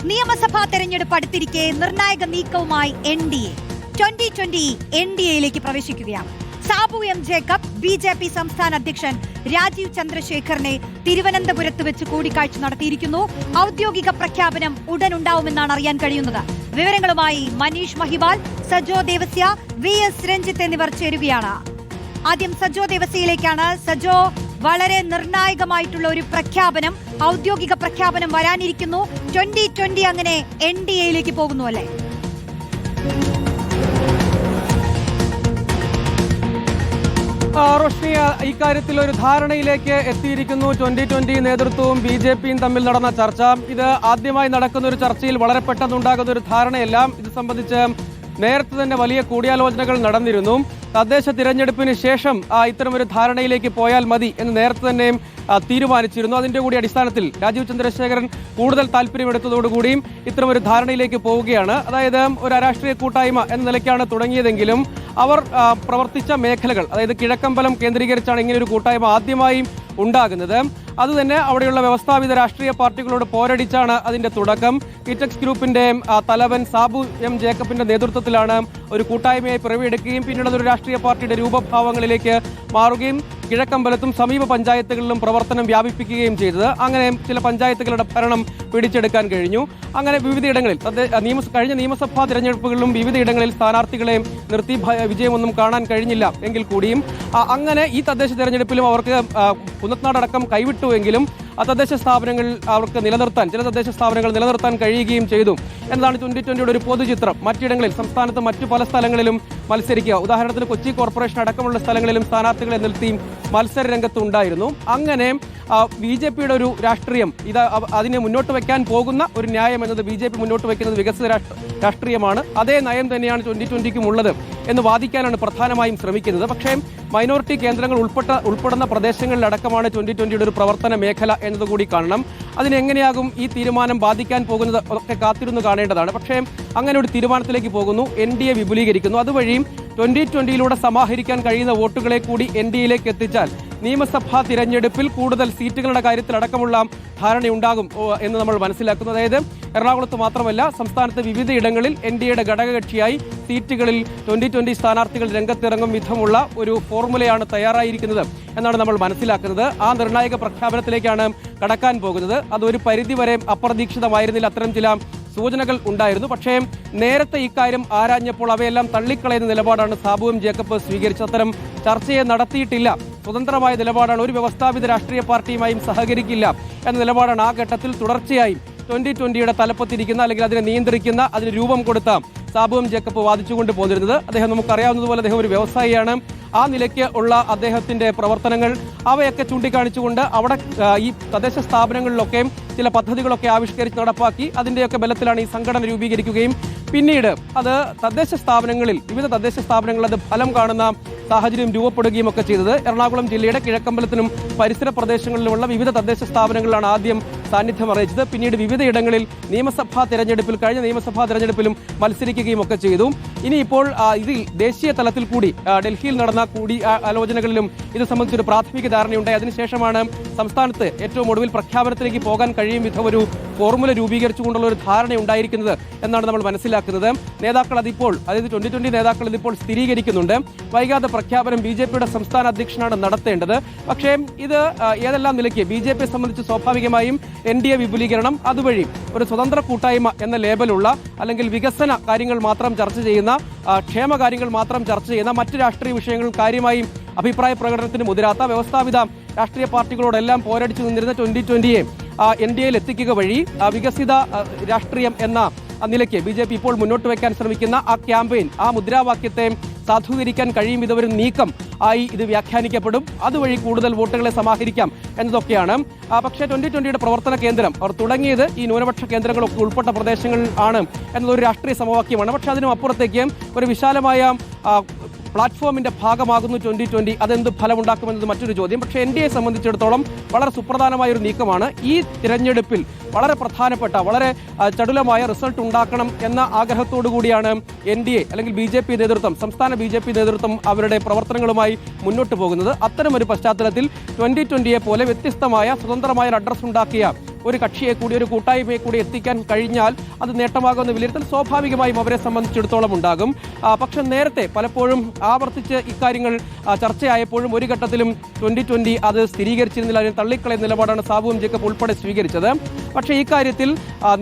നിയമസഭാ തെരഞ്ഞെടുപ്പ് അടുത്തിരിക്കെ നിർണായക നീക്കവുമായി NDA 2020 NDAയിലേക്ക് പ്രവേശിക്കുകയാണ്. സാബു എം ജേക്കബ് BJP സംസ്ഥാന അധ്യക്ഷൻ രാജീവ് ചന്ദ്രശേഖറിനെ തിരുവനന്തപുരത്ത് വെച്ച് കൂടിക്കാഴ്ച നടത്തിയിരിക്കുന്നു. ഔദ്യോഗിക പ്രഖ്യാപനം ഉടൻ ഉണ്ടാവുമെന്നാണ് അറിയാൻ കഴിയുന്നത്. വിവരങ്ങളുമായി മനീഷ് മഹിവാൽ, സജോ ദേവസ്യ, VS രഞ്ജിത്ത് എന്നിവർ ചേരുകയാണ്. ആദ്യം സജോ ദേവസ്യയിലേക്കാണ്. സജോ, വളരെ നിർണായകമായിട്ടുള്ള ഒരു പ്രഖ്യാപനം, ഔദ്യോഗിക പ്രഖ്യാപനം വരാനിരിക്കുന്നു. 2020 അങ്ങനെ NDAയിലേക്ക് പോകുന്നു അല്ലേ? റോഷ്നി, ഇക്കാര്യത്തിൽ ഒരു ധാരണയിലേക്ക് എത്തിയിരിക്കുന്നു. 2020 നേതൃത്വവും BJPയും തമ്മിൽ നടന്ന ചർച്ച, ഇത് ആദ്യമായി നടക്കുന്ന ഒരു ചർച്ചയിൽ വളരെ പെട്ടെന്നുണ്ടാകുന്ന ഒരു ധാരണയല്ല. ഇത് സംബന്ധിച്ച് നേരത്തെ തന്നെ വലിയ കൂടിയാലോചനകൾ നടന്നിരുന്നു. തദ്ദേശ തിരഞ്ഞെടുപ്പിന് ശേഷം ഇത്തരമൊരു ധാരണയിലേക്ക് പോയാൽ മതി എന്ന് നേരത്തെ തന്നെ തീരുമാനിച്ചിരുന്നു. അതിന്റെ കൂടി അടിസ്ഥാനത്തിൽ രാജീവ് ചന്ദ്രശേഖരൻ കൂടുതൽ താല്പര്യമെടുത്തതോടുകൂടിയും ഇത്തരമൊരു ധാരണയിലേക്ക് പോവുകയാണ്. അതായത് ഒരു അരാഷ്ട്രീയ കൂട്ടായ്മ എന്ന നിലയ്ക്കാണ് തുടങ്ങിയതെങ്കിലും അവർ പ്രവർത്തിച്ച മേഖലകൾ, അതായത് കിഴക്കമ്പലം കേന്ദ്രീകരിച്ചാണ് ഇങ്ങനെ ഒരു കൂട്ടായ്മ ആദ്യമായും ഉണ്ടാകുന്നത്. അതുതന്നെ അവിടെയുള്ള വ്യവസ്ഥാപിത രാഷ്ട്രീയ പാർട്ടികളോട് പോരടിച്ചാണ് അതിന്റെ തുടക്കം. കിറ്റക്സ് ഗ്രൂപ്പിന്റെ തലവൻ സാബു എം ജേക്കബിന്റെ നേതൃത്വത്തിലാണ് ഒരു കൂട്ടായ്മയായി പിറവിയെടുക്കുകയും പിന്നീട് അതൊരു രാഷ്ട്രീയ പാർട്ടിയുടെ രൂപഭാവങ്ങളിലേക്ക് മാറുകയും കിഴക്കമ്പലത്തും സമീപ പഞ്ചായത്തുകളിലും പ്രവർത്തനം വ്യാപിപ്പിക്കുകയും ചെയ്തത്. അങ്ങനെ ചില പഞ്ചായത്തുകളുടെ ഭരണം പിടിച്ചെടുക്കാൻ കഴിഞ്ഞു. അങ്ങനെ വിവിധയിടങ്ങളിൽ കഴിഞ്ഞ നിയമസഭാ തിരഞ്ഞെടുപ്പുകളിലും വിവിധയിടങ്ങളിൽ സ്ഥാനാർത്ഥികളെ നിർത്തി വിജയമൊന്നും കാണാൻ കഴിഞ്ഞില്ല എങ്കിൽ കൂടിയും അങ്ങനെ ഈ തദ്ദേശ തെരഞ്ഞെടുപ്പിലും അവർക്ക് കുന്നത്നാടക്കം കൈവിട്ടുവെങ്കിലും തദ്ദേശ സ്ഥാപനങ്ങൾ അവർക്ക് നിലനിർത്താൻ, ചില തദ്ദേശ സ്ഥാപനങ്ങൾ നിലനിർത്താൻ കഴിയുകയും ചെയ്തു എന്നതാണ് 2020യുടെ ഒരു പൊതുചിത്രം. മറ്റിടങ്ങളിൽ, സംസ്ഥാനത്ത് മറ്റു പല സ്ഥലങ്ങളിലും മത്സരിക്കുക, ഉദാഹരണത്തിന് കൊച്ചി കോർപ്പറേഷൻ അടക്കമുള്ള സ്ഥലങ്ങളിലും സ്ഥാനാർത്ഥികളെ നിർത്തി മത്സര രംഗത്ത് ഉണ്ടായിരുന്നു. അങ്ങനെ BJPയുടെ ഒരു രാഷ്ട്രീയം, അതിനെ മുന്നോട്ട് വയ്ക്കാൻ പോകുന്ന ഒരു ന്യായം എന്നത് BJP മുന്നോട്ട് വയ്ക്കുന്നത് വികസിത രാഷ്ട്രീയമാണ്. അതേ നയം തന്നെയാണ് 2020ക്കും ഉള്ളത് എന്ന് വാദിക്കാനാണ് പ്രധാനമായും ശ്രമിക്കുന്നത്. പക്ഷേ മൈനോറിറ്റി കേന്ദ്രങ്ങൾ ഉൾപ്പെടുന്ന പ്രദേശങ്ങളിലടക്കമാണ് 2020യുടെ ഒരു പ്രവർത്തന മേഖല എന്നതുകൂടി കാണണം. അതിനെങ്ങനെയാകും ഈ തീരുമാനം ബാധിക്കാൻ പോകുന്നത് ഒക്കെ കാത്തിരുന്ന് കാണേണ്ടതാണ്. പക്ഷേ അങ്ങനെ ഒരു തീരുമാനത്തിലേക്ക് പോകുന്നു. NDA വിപുലീകരിക്കുന്നു. അതുവഴി 2020യിലൂടെ സമാഹരിക്കാൻ കഴിയുന്ന വോട്ടുകളെ കൂടി NDAയിലേക്ക് എത്തിച്ചാൽ നിയമസഭാ തിരഞ്ഞെടുപ്പിൽ കൂടുതൽ സീറ്റുകളുടെ കാര്യത്തിൽ അടക്കമുള്ള ധാരണയുണ്ടാകും എന്ന് നമ്മൾ മനസ്സിലാക്കുന്നു. അതായത് എറണാകുളത്ത് മാത്രമല്ല, സംസ്ഥാനത്ത് വിവിധയിടങ്ങളിൽ NDAയുടെ ഘടകകക്ഷിയായി സീറ്റുകളിൽ 2020 സ്ഥാനാർത്ഥികൾ രംഗത്തിറങ്ങും വിധമുള്ള ഒരു ഫോർമുലയാണ് തയ്യാറായിരിക്കുന്നത് എന്നാണ് നമ്മൾ മനസ്സിലാക്കുന്നത്. ആ നിർണായക പ്രഖ്യാപനത്തിലേക്കാണ് കടക്കാൻ പോകുന്നത്. അതൊരു പരിധിവരെ അപ്രതീക്ഷിതമായിരുന്നില്ല. അത്തരം ചില സൂചനകൾ ഉണ്ടായിരുന്നു. പക്ഷേ നേരത്തെ ഇക്കാര്യം ആരാഞ്ഞപ്പോൾ അവയെല്ലാം തള്ളിക്കളയുന്ന നിലപാടാണ് സാബു എം ജേക്കബ് സ്വീകരിച്ചത്. അത്തരം ചർച്ചയെ നടത്തിയിട്ടില്ല. സ്വതന്ത്രമായ നിലപാടാണ്. ഒരു വ്യവസ്ഥാപിത രാഷ്ട്രീയ പാർട്ടിയുമായും സഹകരിക്കില്ല എന്ന നിലപാടാണ് ആ ഘട്ടത്തിൽ തുടർച്ചയായും 2020യുടെ തലപ്പത്തിരിക്കുന്ന, അല്ലെങ്കിൽ അതിനെ നിയന്ത്രിക്കുന്ന, അതിന് രൂപം കൊടുത്ത സാബു എം ജേക്കബ് വാദിച്ചുകൊണ്ട് പോന്നിരുന്നത്. അദ്ദേഹം നമുക്കറിയാവുന്നതുപോലെ അദ്ദേഹം ഒരു വ്യവസായിയാണ്. ആ നിലയ്ക്ക് ഉള്ള അദ്ദേഹത്തിന്റെ പ്രവർത്തനങ്ങൾ അവയൊക്കെ ചൂണ്ടിക്കാണിച്ചുകൊണ്ട് അവിടെ ഈ തദ്ദേശ സ്ഥാപനങ്ങളിലൊക്കെ ചില പദ്ധതികളൊക്കെ ആവിഷ്കരിച്ച് നടപ്പാക്കി അതിന്റെയൊക്കെ ബലത്തിലാണ് ഈ സംഘടന രൂപീകരിക്കുകയും പിന്നീട് അത് തദ്ദേശ സ്ഥാപനങ്ങളിൽ, വിവിധ തദ്ദേശ സ്ഥാപനങ്ങളിൽ അത് ഫലം കാണുന്ന സാഹചര്യം രൂപപ്പെടുകയും ഒക്കെ ചെയ്തത്. എറണാകുളം ജില്ലയുടെ കിഴക്കമ്പലത്തിനും പരിസര പ്രദേശങ്ങളിലുമുള്ള വിവിധ തദ്ദേശ സ്ഥാപനങ്ങളിലാണ് ആദ്യം സാന്നിധ്യം അറിയിച്ചത്. പിന്നീട് വിവിധയിടങ്ങളിൽ കഴിഞ്ഞ നിയമസഭാ തെരഞ്ഞെടുപ്പിലും മത്സരിക്കുകയും ഒക്കെ ചെയ്തു. ഇനിയിപ്പോൾ ഇതിൽ ദേശീയ തലത്തിൽ കൂടി ഡൽഹിയിൽ നടന്ന ആലോചനകളിലും ഇത് സംബന്ധിച്ചൊരു പ്രാഥമിക ധാരണയുണ്ടായി. അതിനുശേഷമാണ് സംസ്ഥാനത്ത് ഏറ്റവും ഒടുവിൽ പ്രഖ്യാപനത്തിലേക്ക് പോകാൻ കഴിയും വിധം ഒരു ഫോർമുല രൂപീകരിച്ചുകൊണ്ടുള്ള ഒരു ധാരണ ഉണ്ടായിരിക്കുന്നത് എന്നാണ് നമ്മൾ മനസ്സിലാക്കുന്നത്. നേതാക്കൾ അതിപ്പോൾ, അതായത് 2020 നേതാക്കൾ ഇതിപ്പോൾ സ്ഥിരീകരിക്കുന്നുണ്ട്. വൈകാതെ പ്രഖ്യാപനം BJPയുടെ സംസ്ഥാന അധ്യക്ഷനാണ് നടത്തേണ്ടത്. പക്ഷേ ഇത് ഏതെല്ലാം നിലയ്ക്ക് BJPയെ സംബന്ധിച്ച് സ്വാഭാവികമായും NDA വിപുലീകരണം, അതുവഴി ഒരു സ്വതന്ത്ര കൂട്ടായ്മ എന്ന ലേബലുള്ള, അല്ലെങ്കിൽ വികസന കാര്യങ്ങൾ മാത്രം ചർച്ച ചെയ്യുന്ന, ക്ഷേമകാര്യങ്ങൾ മാത്രം ചർച്ച ചെയ്യുന്ന, മറ്റ് രാഷ്ട്രീയ വിഷയങ്ങൾ കാര്യമായും അഭിപ്രായ പ്രകടനത്തിന് മുതിരാത്ത വ്യവസ്ഥാപിത രാഷ്ട്രീയ പാർട്ടികളോടെല്ലാം പോരടിച്ചു നിന്നിരുന്ന 2020യെ NDAയിൽ എത്തിക്കുക വഴി വികസിത രാഷ്ട്രീയം എന്ന നിലയ്ക്ക് BJP ഇപ്പോൾ മുന്നോട്ട് വയ്ക്കാൻ ശ്രമിക്കുന്ന ആ ക്യാമ്പയിൻ, ആ മുദ്രാവാക്യത്തെ സാധൂകരിക്കാൻ കഴിയും ഇതൊരു നീക്കം ആയി ഇത് വ്യാഖ്യാനിക്കപ്പെടും. അതുവഴി കൂടുതൽ വോട്ടുകളെ സമാഹരിക്കാം എന്നതൊക്കെയാണ്. പക്ഷേ 2020യുടെ പ്രവർത്തന കേന്ദ്രം അവർ തുടങ്ങിയത് ഈ ന്യൂനപക്ഷ കേന്ദ്രങ്ങളൊക്കെ ഉൾപ്പെട്ട പ്രദേശങ്ങളിൽ ആണ് എന്നതൊരു രാഷ്ട്രീയ സമവാക്യമാണ്. പക്ഷേ അതിനും അപ്പുറത്തേക്ക് ഒരു വിശാലമായ പ്ലാറ്റ്ഫോമിന്റെ ഭാഗമാകുന്നു 2020. അതെന്ത് ഫലമുണ്ടാക്കുമെന്നത് മറ്റൊരു ചോദ്യം. പക്ഷേ NDAയെ സംബന്ധിച്ചിടത്തോളം വളരെ സുപ്രധാനമായ ഒരു നീക്കമാണ്. ഈ തിരഞ്ഞെടുപ്പിൽ വളരെ പ്രധാനപ്പെട്ട, വളരെ ചടുലമായ റിസൾട്ട് ഉണ്ടാക്കണം എന്ന ആഗ്രഹത്തോടു കൂടിയാണ് NDA അല്ലെങ്കിൽ BJP നേതൃത്വം, സംസ്ഥാന BJP നേതൃത്വം അവരുടെ പ്രവർത്തനങ്ങളുമായി മുന്നോട്ട് പോകുന്നത്. അത്തരമൊരു പശ്ചാത്തലത്തിൽ 2020യെ പോലെ വ്യത്യസ്തമായ, സ്വതന്ത്രമായ ഒരു അഡ്രസ് ഉണ്ടാക്കിയ ഒരു കക്ഷിയെ കൂടി ഒരു കൂട്ടായ്മയെ കൂടി എത്തിക്കാൻ കഴിഞ്ഞാൽ അത് നേട്ടമാകുമെന്ന വിലയിരുത്തൽ സ്വാഭാവികമായും അവരെ സംബന്ധിച്ചിടത്തോളം ഉണ്ടാകും. പക്ഷെ നേരത്തെ പലപ്പോഴും ആവർത്തിച്ച് ഇക്കാര്യങ്ങൾ ചർച്ചയായപ്പോഴും ഒരു ഘട്ടത്തിലും 2020 അത് സ്ഥിരീകരിച്ചിരുന്നില്ല, അതിന് തള്ളിക്കളയുന്ന നിലപാടാണ് സാബു എം ജേക്കബ് ഉൾപ്പെടെ സ്വീകരിച്ചത്. പക്ഷേ ഈ കാര്യത്തിൽ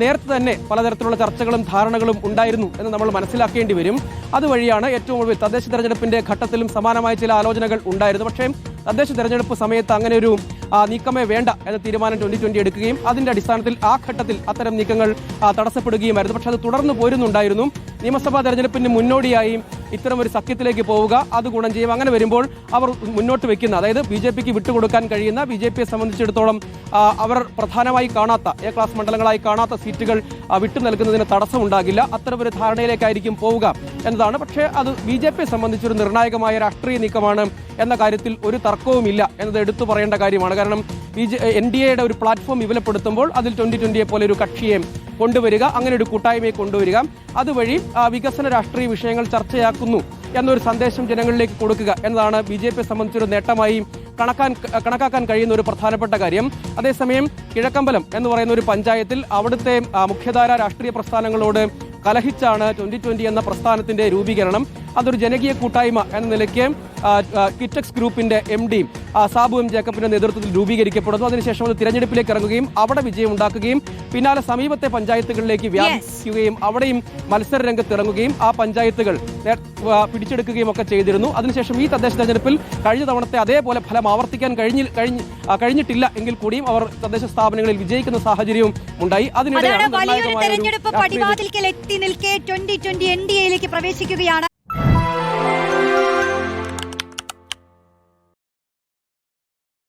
നേരത്തെ തന്നെ പലതരത്തിലുള്ള ചർച്ചകളും ധാരണകളും ഉണ്ടായിരുന്നു എന്ന് നമ്മൾ മനസ്സിലാക്കേണ്ടി വരും. അതുവഴിയാണ് ഏറ്റവും ഒടുവിൽ തദ്ദേശ തെരഞ്ഞെടുപ്പിന്റെ ഘട്ടത്തിലും സമാനമായ ചില ആലോചനകൾ ഉണ്ടായിരുന്നു. പക്ഷേ തദ്ദേശ തെരഞ്ഞെടുപ്പ് സമയത്ത് അങ്ങനെ ഒരു നീക്കമേ വേണ്ട എന്ന തീരുമാനം 2020 എടുക്കുകയും അതിന്റെ അടിസ്ഥാനത്തിൽ ആ ഘട്ടത്തിൽ അത്തരം നീക്കങ്ങൾ തടസ്സപ്പെടുകയുമായിരുന്നു. പക്ഷെ അത് തുടർന്ന് പോരുന്നുണ്ടായിരുന്നു. നിയമസഭാ തെരഞ്ഞെടുപ്പിന് മുന്നോടിയായി ഇത്തരം ഒരു സഖ്യത്തിലേക്ക് പോവുക അത് ഗുണം ചെയ്യും. അങ്ങനെ വരുമ്പോൾ അവർ മുന്നോട്ട് വെക്കുന്ന, അതായത് BJPക്ക് വിട്ടുകൊടുക്കാൻ കഴിയുന്ന, BJPയെ സംബന്ധിച്ചിടത്തോളം അവർ പ്രധാനമായി കാണാത്ത എ ക്ലാസ് മണ്ഡലങ്ങളായി കാണാത്ത സീറ്റുകൾ വിട്ടു നൽകുന്നതിന് തടസ്സമുണ്ടാകില്ല. അത്തരമൊരു ധാരണയിലേക്കായിരിക്കും പോവുക എന്നതാണ്. പക്ഷേ അത് BJPയെ സംബന്ധിച്ചൊരു നിർണായകമായ രാഷ്ട്രീയ നീക്കമാണ് എന്ന കാര്യത്തിൽ ഒരു തർക്കവുമില്ല എന്നത് എടുത്തു പറയേണ്ട കാര്യമാണ്. കാരണം NDAയുടെ ഒരു പ്ലാറ്റ്ഫോം വിപുലപ്പെടുത്തുമ്പോൾ അതിൽ 2020 പോലെ ഒരു കക്ഷിയെ കൊണ്ടുവരിക, അങ്ങനെ ഒരു കൂട്ടായ്മയെ കൊണ്ടുവരിക, അതുവഴി വികസന രാഷ്ട്രീയ വിഷയങ്ങൾ ചർച്ചയാക്കുന്നു എന്നൊരു സന്ദേശം ജനങ്ങളിലേക്ക് കൊടുക്കുക എന്നതാണ് BJPയെ സംബന്ധിച്ചൊരു നേട്ടമായി കണക്കാക്കാൻ കഴിയുന്ന ഒരു പ്രധാനപ്പെട്ട കാര്യം. അതേസമയം കിഴക്കമ്പലം എന്ന് പറയുന്ന ഒരു പഞ്ചായത്തിൽ അവിടുത്തെ മുഖ്യധാര രാഷ്ട്രീയ പ്രസ്ഥാനങ്ങളോട് കലഹിച്ചാണ് 2020 എന്ന പ്രസ്ഥാനത്തിന്റെ രൂപീകരണം. അതൊരു ജനകീയ കൂട്ടായ്മ എന്ന നിലയ്ക്ക് കിറ്റക്സ് ഗ്രൂപ്പിന്റെ MD സാബു എം ജേക്കബിന്റെ നേതൃത്വത്തിൽ രൂപീകരിക്കപ്പെടുന്നു. അതിനുശേഷം അത് തിരഞ്ഞെടുപ്പിലേക്ക് ഇറങ്ങുകയും അവിടെ വിജയം ഉണ്ടാക്കുകയും പിന്നാലെ സമീപത്തെ പഞ്ചായത്തുകളിലേക്ക് വ്യാപിക്കുകയും അവിടെയും മത്സര രംഗത്ത് ഇറങ്ങുകയും ആ പഞ്ചായത്തുകൾ പിടിച്ചെടുക്കുകയും ഒക്കെ ചെയ്തിരുന്നു. അതിനുശേഷം ഈ തദ്ദേശ തെരഞ്ഞെടുപ്പിൽ കഴിഞ്ഞ തവണത്തെ അതേപോലെ ഫലം ആവർത്തിക്കാൻ കഴിഞ്ഞിട്ടില്ല എങ്കിൽ കൂടിയും അവർ തദ്ദേശ സ്ഥാപനങ്ങളിൽ വിജയിക്കുന്ന സാഹചര്യവും ഉണ്ടായി. അതിനിടെ തെരഞ്ഞെടുപ്പ് പടിവാതിൽക്കൽ എത്തി നിൽക്കെ 2020 NDAയിലേക്ക് പ്രവേശിക്കുകയാണ്.